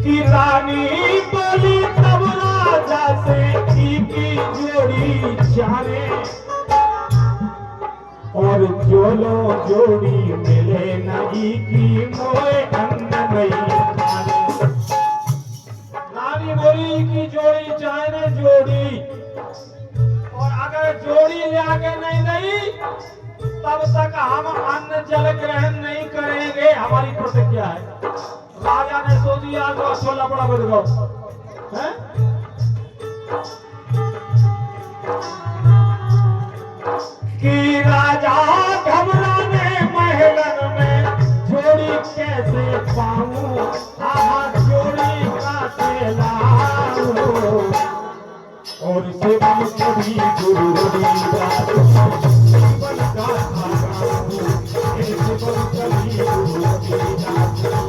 कि रानी बोली तब राजा से की जोड़ी जाने और जोलो जोड़ी मिले नहीं की मोए अन्न नहीं खाने। रानी बोली की जोड़ी चाहे जोड़ी, और अगर जोड़ी ले आके नहीं गई तब तक हम अन्न जल ग्रहण नहीं करेंगे, हमारी प्रतिज्ञा है। राजा ने सोच दिया तो अच्छो लपड़ा बद गो है। कि राजा घबराने महलन में जोड़ी कैसे पाऊं, जोड़ी कैसे लाऊं, और से कभी गुरु रविदास जीवन का कभी गुरु रविदास जीवन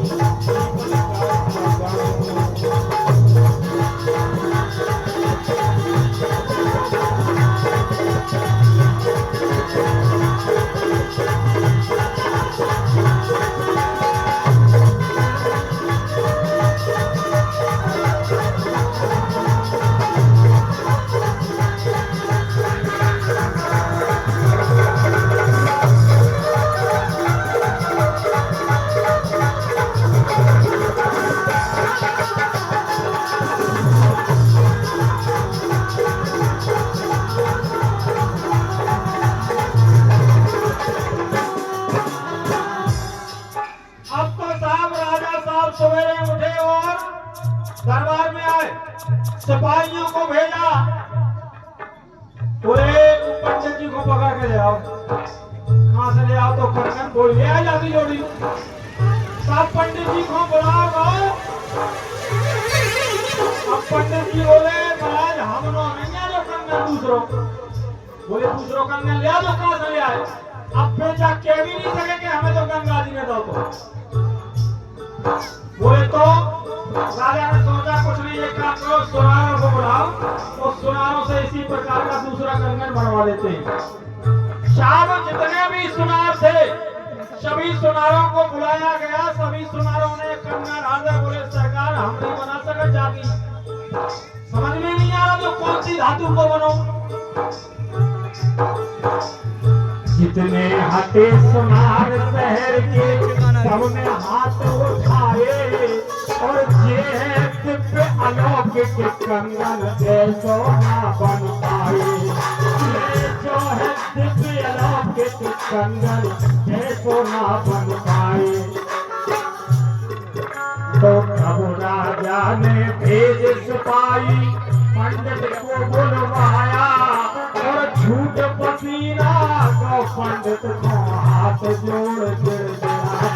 दरबार में आए, सिपाहियों को भेजा, बोले पंडित जी को पकड़ के ले आओ। कहां से ले आओ? तो कंगन बोल ले आ जाती जोड़ी। सब पंडित जी को बुलाओ। अब पंडित जी बोले महाराज हम नो नहीं जो कंगन दूसरों, बोले दूसरों कंगन ले आ तो कहां से ले आए? अब फिर जा के भी नहीं सके कि हमें तो गंगा जी ने दो। तो बोले तो राजा ने सोचा कुछ नहीं, एक काम करो सुनारों को बुलाओ, तो सुनारों से इसी प्रकार का दूसरा कंगन बनवा देते हैं। शाम जितने भी सुनार थे सभी सुनारों को बुलाया गया। सभी सुनारों ने कंगन हाजिर। बोले सरकार हम नहीं बना सके, जाती समझ में नहीं आ रहा तो कौन सी धातु को बनो। जितने हटे सुनार शहर के सबने हाथ उठाए, और ये है दिव्य अलौकिक कंगन ऐसो ना बन पाए। ये जो है दिव्य अलौकिक कंगन ऐसो ना बन पाए। तो प्रभु राजा ने भेज सिपाही पंडित को बुलवाया, और झूठ पसीना तो पंडित को हाथ जोड़ गिड़गिड़ाया।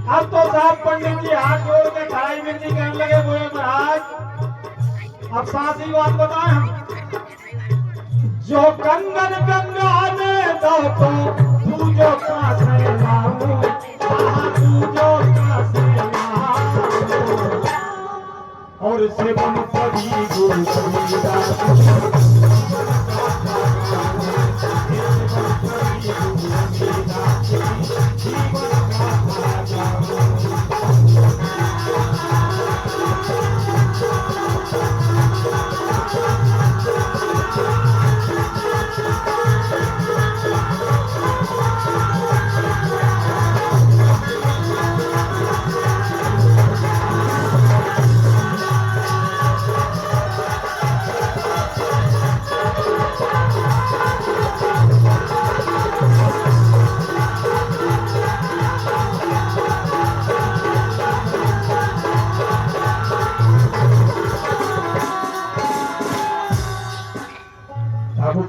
अब तो साहब पंडित जी हाथ जोड़ के ढाई विनती करने लगे। बोले महाराज अब सासी बात बताएं हम, जो कंगन गंगा ने दो तो तू जो कासे लाऊं, तू जो कासे लाऊं, और शिवम कभी गुरु रविदास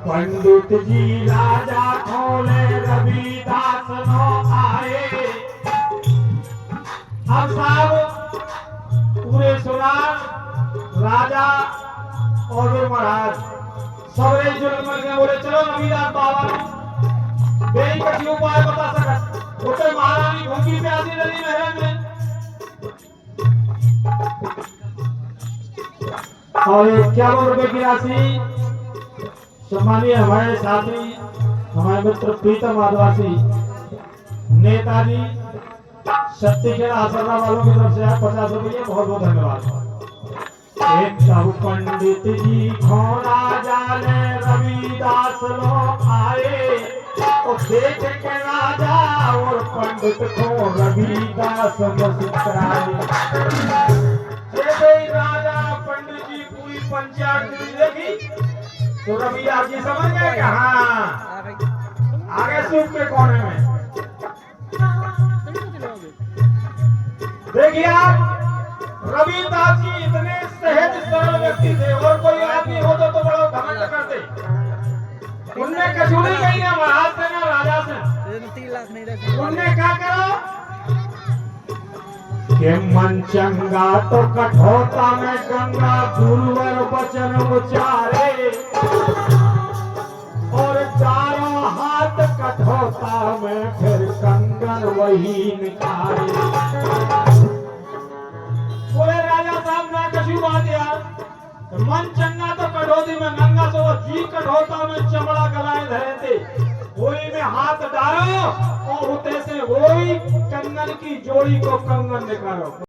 पंडित जी राजा खोले रविदास नो आए। अब साहब पूरे सुनार राजा और वे महाराज सबरे जुल्म के बोले चलो रविदास बाबा बेई का उपाय बता सकत। उठे महारानी भूखी प्यासी नदी में है और 51 रुपए की राशि सम्मानीय हमारे साथी हमारे मित्र प्रीतम आदिवासी नेताजी शक्ति के आसरा वालों की तरफ से 50 रुपये, बहुत बहुत धन्यवाद। एक सब पंडित जी खो राजा ने रविदास लो आए, तो देख के राजा और पंडित को रविदास मुस्कुराए। जैसे ही राजा पंडित जी पूरी पंचायत देखी तो रविदास जी समझ गए कि हाँ आगे सूप के कोने में। देखिए आप, रविदास जी इतने सहज सरल व्यक्ति थे, और कोई आदमी हो तो बड़ा घमंड करते। उनने कछु नहीं कही ना महाराज से ना राजा से। उनने क्या करा कि मन चंगा तो कठोता में गंगा गुरुवर वचन उचारे, और चारों हाथ कठोता में फिर कंगन वही निकाले। बोले राजा साहब ना कछु बात यार, मन चंगा तो कठौती में गंगा, तो वो जी कठोता में चमड़ा गलाए धरे थे, वही में हाथ डालो और उते से वही कंगन की जोड़ी को कंगन निकालो।